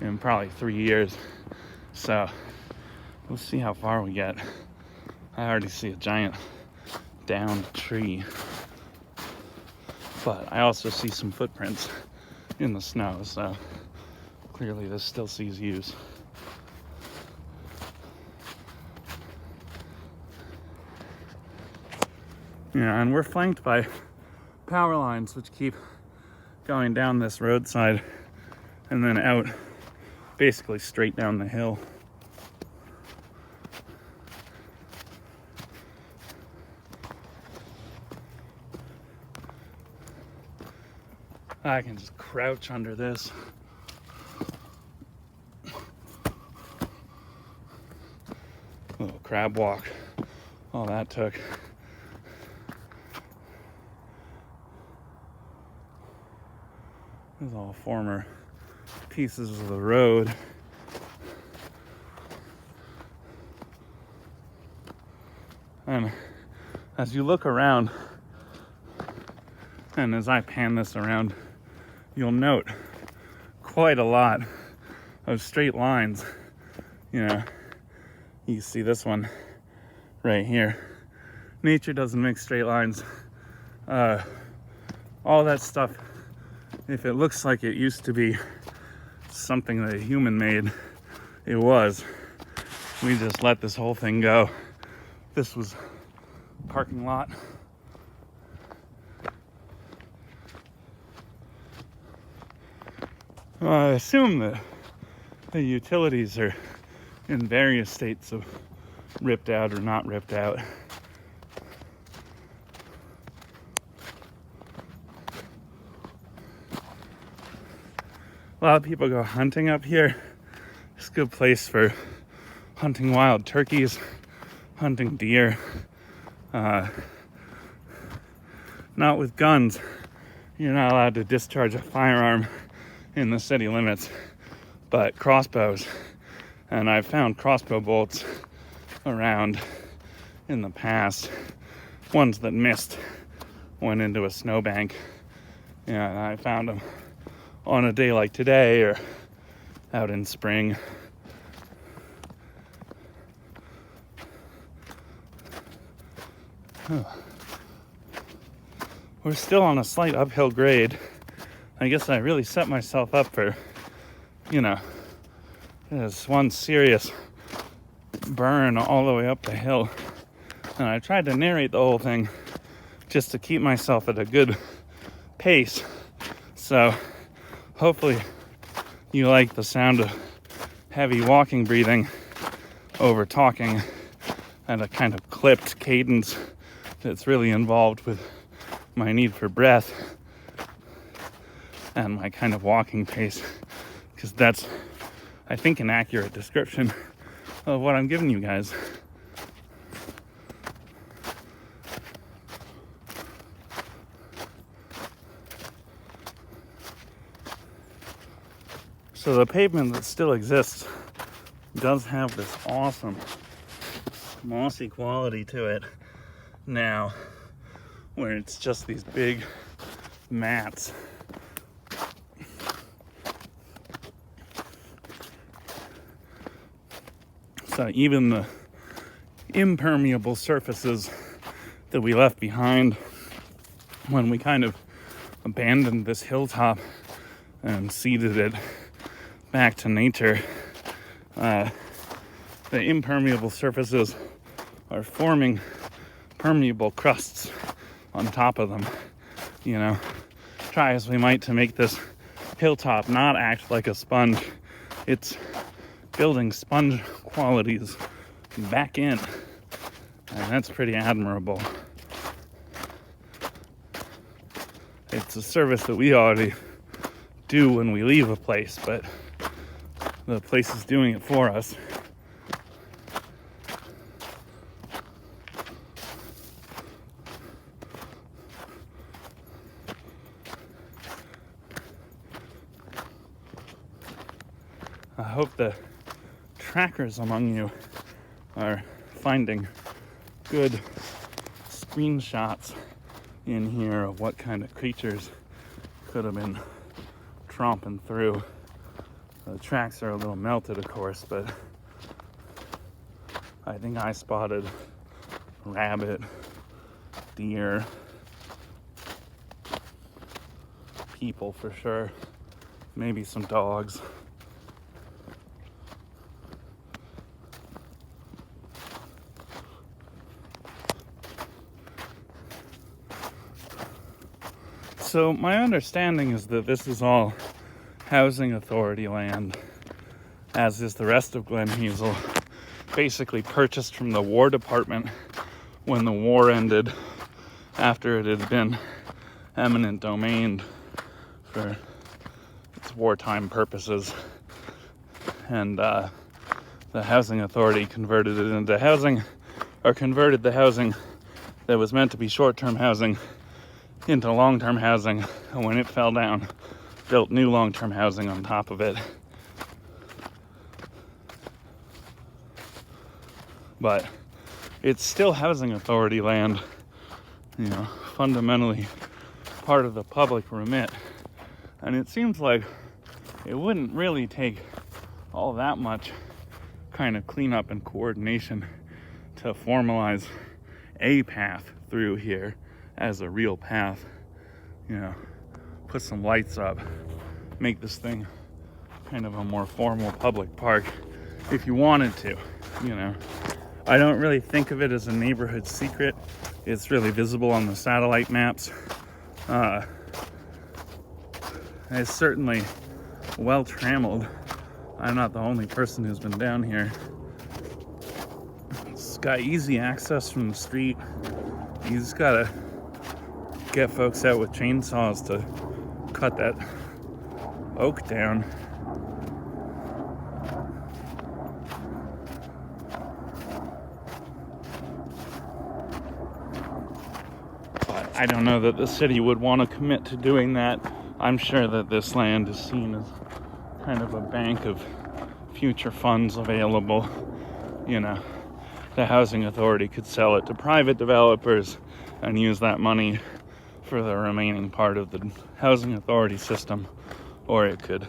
in probably 3 years, so we'll see how far we get. I already see a giant downed tree, but I also see some footprints in the snow, so clearly this still sees use. Yeah, and we're flanked by power lines which keep going down this roadside and then out basically straight down the hill. I can just crouch under this. Little crab walk all that took. These are all former pieces of the road. And as you look around, and as I pan this around, you'll note quite a lot of straight lines. You know, you see this one right here. Nature doesn't make straight lines. All that stuff, if it looks like it used to be something that a human made, it was. We just let this whole thing go. This was a parking lot. I assume that the utilities are in various states of ripped out or not ripped out. A lot of people go hunting up here. It's a good place for hunting wild turkeys, hunting deer. Not with guns. You're not allowed to discharge a firearm in the city limits, but crossbows. And I've found crossbow bolts around in the past. Ones that missed went into a snowbank. Yeah, and I found them on a day like today or out in spring. We're still on a slight uphill grade. I guess I really set myself up for, this one serious burn all the way up the hill. And I tried to narrate the whole thing just to keep myself at a good pace. So hopefully you like the sound of heavy walking, breathing over talking at a kind of clipped cadence that's really involved with my need for breath and my kind of walking pace, because that's, I think, an accurate description of what I'm giving you guys. So the pavement that still exists does have this awesome mossy quality to it now, where it's just these big mats. So even the impermeable surfaces that we left behind when we kind of abandoned this hilltop and ceded it back to nature, the impermeable surfaces are forming permeable crusts on top of them. Try as we might to make this hilltop not act like a sponge, it's building sponge qualities back in, and that's pretty admirable. It's a service that we already do when we leave a place, but the place is doing it for us. I hope the trackers among you are finding good screenshots in here of what kind of creatures could have been tromping through. The tracks are a little melted, of course, but I think I spotted rabbit, deer, people for sure, maybe some dogs. So my understanding is that this is all housing authority land, as is the rest of Glen Hazel, basically purchased from the War Department when the war ended, after it had been eminent domain for its wartime purposes. And the housing authority converted it into housing or converted the housing that was meant to be short-term housing into long-term housing, and when it fell down, built new long-term housing on top of it. But it's still housing authority land, you know, fundamentally part of the public remit. And it seems like it wouldn't really take all that much kind of cleanup and coordination to formalize a path through here as a real path. You know, put some lights up, make this thing kind of a more formal public park if you wanted to, you know. I don't really think of it as a neighborhood secret. It's really visible on the satellite maps. It's certainly well trammeled. I'm not the only person who's been down here. It's got easy access from the street. You just gotta get folks out with chainsaws to cut that oak down. But I don't know that the city would want to commit to doing that. I'm sure that this land is seen as kind of a bank of future funds available. You know, the housing authority could sell it to private developers and use that money for the remaining part of the housing authority system, or it could,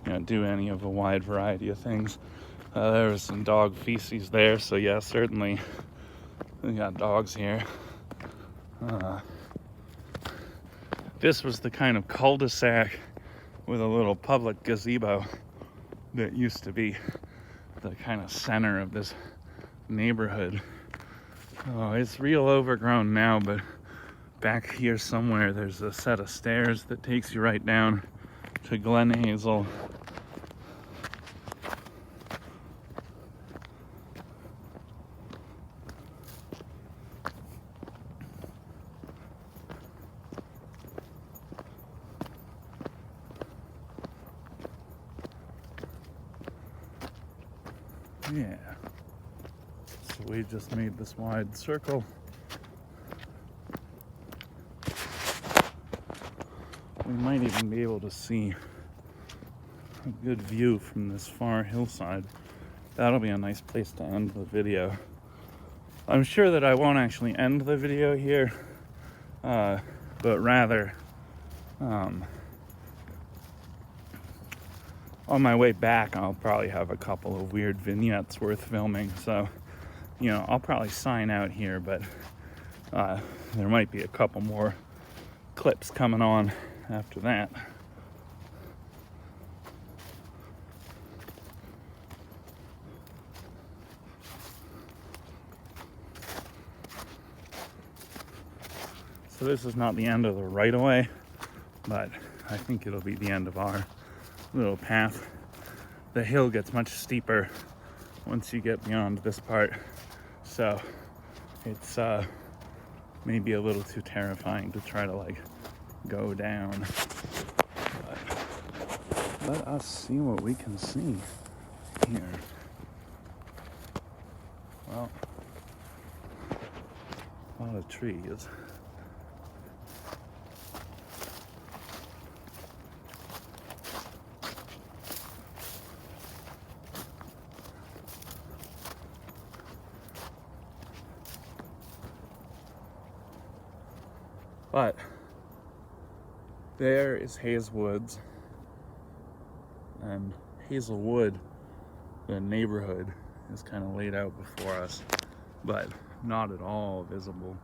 you know, do any of a wide variety of things. There was some dog feces there, so yeah, certainly we got dogs here. This was the kind of cul-de-sac with a little public gazebo that used to be the kind of center of this neighborhood. Oh, it's real overgrown now, but back here somewhere there's a set of stairs that takes you right down to Glen Hazel. Yeah, so we just made this wide circle. We might even be able to see a good view from this far hillside. That'll be a nice place to end the video. I'm sure that I won't actually end the video here, but rather on my way back, I'll probably have a couple of weird vignettes worth filming. So, you know, I'll probably sign out here, but there might be a couple more clips coming on after that. So this is not the end of the right-of-way, but I think it'll be the end of our little path. The hill gets much steeper once you get beyond this part, so it's maybe a little too terrifying to try to like go down. But let us see what we can see here. Well, a lot of trees. But there is Hazelwood's, and Hazelwood, the neighborhood, is kind of laid out before us, but not at all visible.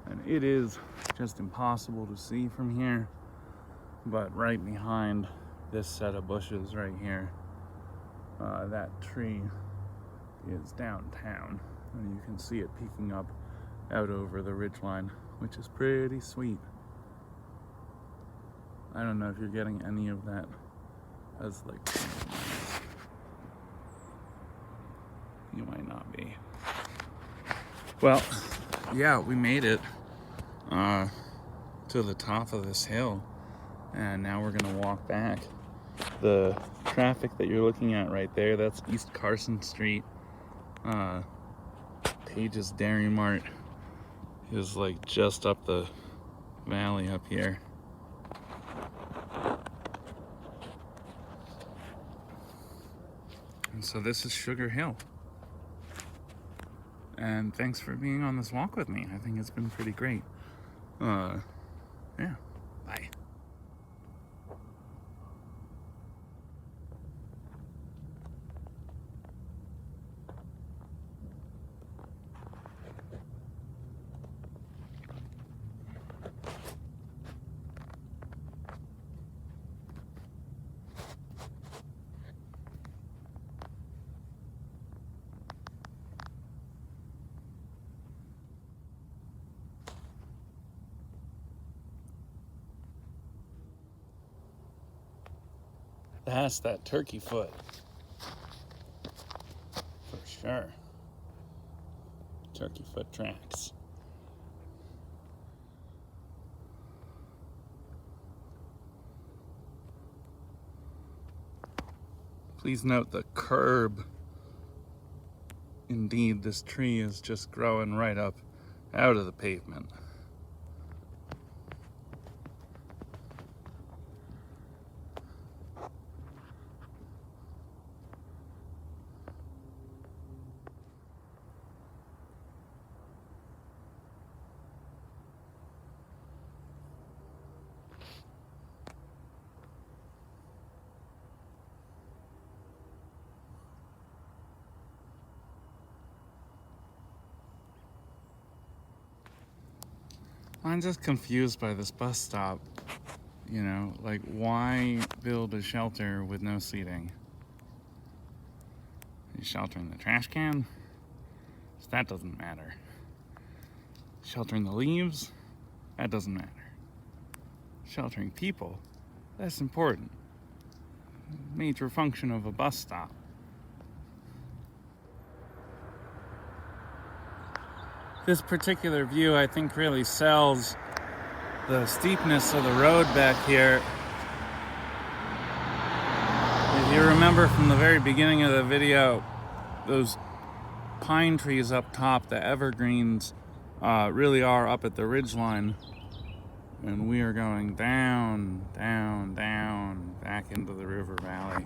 And it is just impossible to see from here, but right behind this set of bushes right here, that tree is downtown, and you can see it peeking up out over the ridgeline, which is pretty sweet. I don't know if you're getting any of that as like, you might not be. Well, yeah, we made it to the top of this hill, and now we're gonna walk back. The traffic that you're looking at right there, that's East Carson Street. Page's Dairy Mart is like just up the valley up here. And so this is Sugar Hill. And thanks for being on this walk with me. I think it's been pretty great. Yeah, bye. That's that turkey foot. For sure. Turkey foot tracks. Please note the curb. Indeed, this tree is just growing right up out of the pavement. I'm just confused by this bus stop. You know, like, why build a shelter with no seating? Are you sheltering the trash can? So that doesn't matter. Sheltering the leaves? That doesn't matter. Sheltering people? That's important. Major function of a bus stop. This particular view, I think, really sells the steepness of the road back here. If you remember from the very beginning of the video, those pine trees up top, the evergreens, really are up at the ridgeline. And we are going down, down, down, back into the river valley.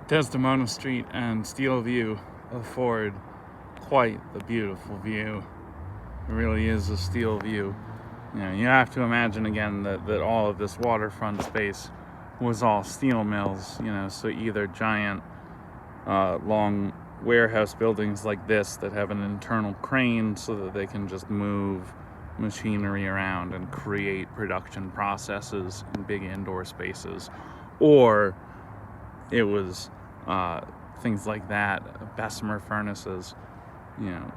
Desdemona Street and Steel View afford quite the beautiful view. It really is a steel view. You know, you have to imagine again that all of this waterfront space was all steel mills, you know, so either giant long warehouse buildings like this that have an internal crane so that they can just move machinery around and create production processes in big indoor spaces, or it was things like that, Bessemer furnaces, you know,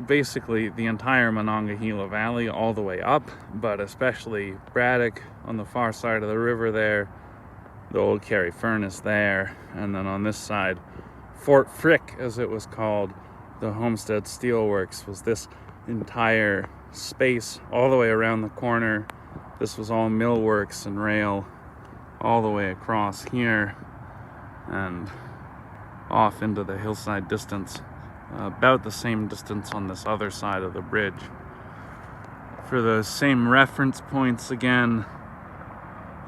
basically the entire Monongahela Valley all the way up, but especially Braddock on the far side of the river there, the old Carey furnace there, and then on this side, Fort Frick, as it was called, the Homestead Steelworks, was this entire space all the way around the corner. This was all millworks and rail all the way across here and off into the hillside distance, about the same distance on this other side of the bridge. For those same reference points again,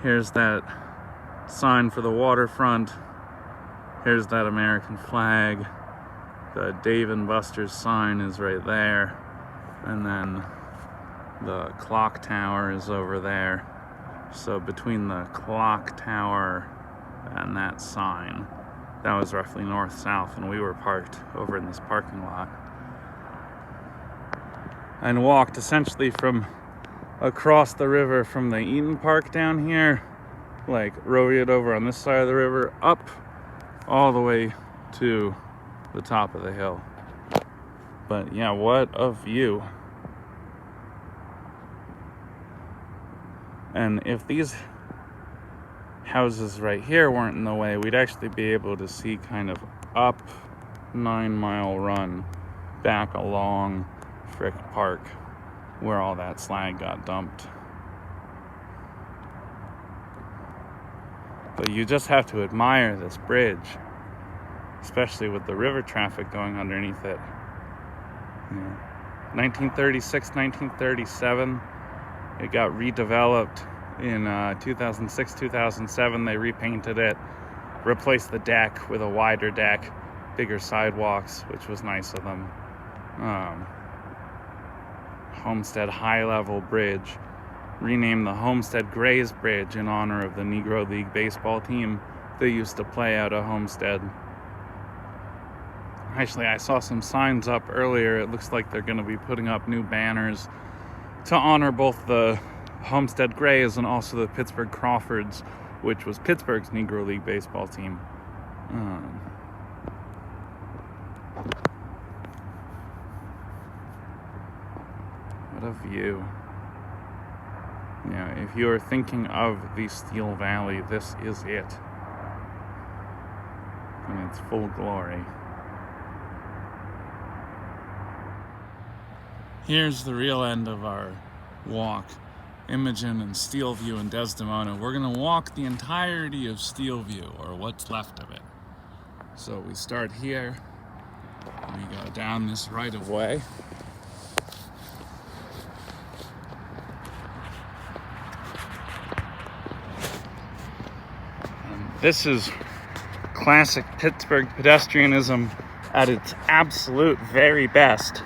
here's that sign for the waterfront, here's that American flag, the Dave and Buster's sign is right there, and then the clock tower is over there. So between the clock tower and that sign, that was roughly north-south, and we were parked over in this parking lot and walked essentially from across the river from the Eaton Park down here, like rode it over on this side of the river, up all the way to the top of the hill. But yeah, what a view. And if these houses right here weren't in the way, we'd actually be able to see kind of up 9 Mile Run back along Frick Park where all that slag got dumped. But you just have to admire this bridge, especially with the river traffic going underneath it. 1936, 1937, it got redeveloped. In 2006, 2007, they repainted it, replaced the deck with a wider deck, bigger sidewalks, which was nice of them. Homestead high-level bridge, renamed the Homestead Grays Bridge in honor of the Negro League baseball team that used to play out of Homestead. Actually, I saw some signs up earlier. It looks like they're going to be putting up new banners to honor both the Homestead Grays and also the Pittsburgh Crawfords, which was Pittsburgh's Negro League baseball team. What a view. Yeah, if you are thinking of the Steel Valley, this is it in its full glory. Here's the real end of our walk. Imogen and Steelview and Desdemona. We're gonna walk the entirety of Steelview, or what's left of it. So we start here, we go down this right of way. And this is classic Pittsburgh pedestrianism at its absolute very best,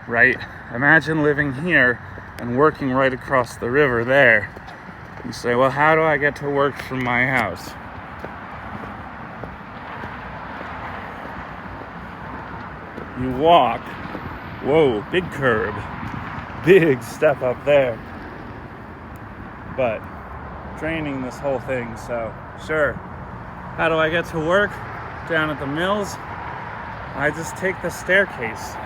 right? Imagine living here and working right across the river there. You say, well, how do I get to work from my house? You walk. Whoa, big curb. Big step up there. But draining this whole thing, so sure. How do I get to work? Down at the mills? I just take the staircase.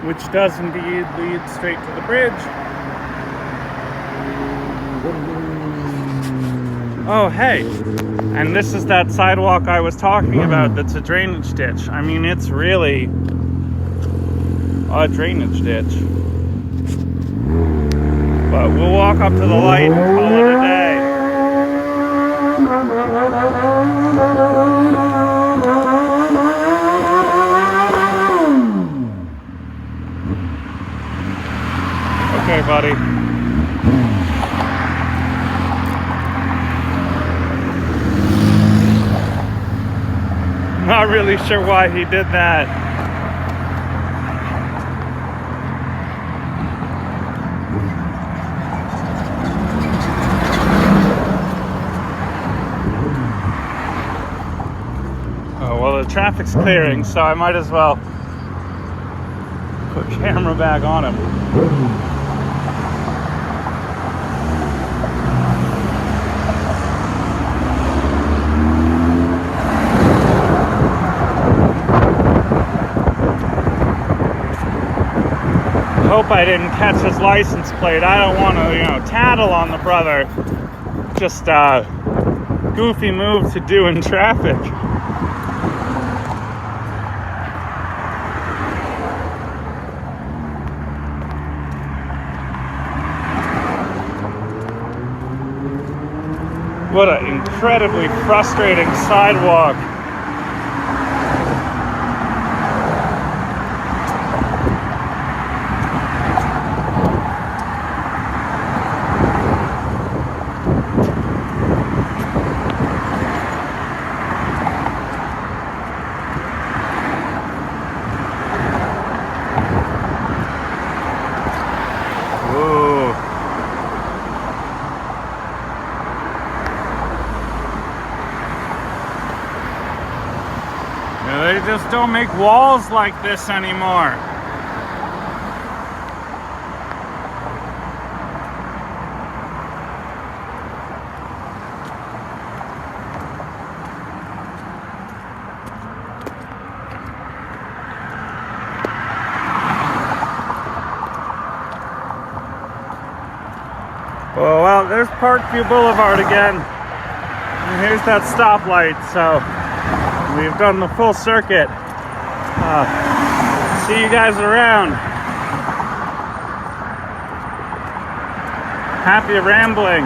Which does indeed lead straight to the bridge. Oh, hey, and this is that sidewalk I was talking about that's a drainage ditch. I mean, it's really a drainage ditch. But we'll walk up to the light and call it a day. Okay, buddy. Not really sure why he did that. Oh, well, the traffic's clearing, so I might as well put camera back on him. Hope I didn't catch his license plate. I don't want to, tattle on the brother. Just a goofy move to do in traffic. What an incredibly frustrating sidewalk. They just don't make walls like this anymore. Well, there's Parkview Boulevard again. And here's that stoplight, so we've done the full circuit. See you guys around. Happy rambling.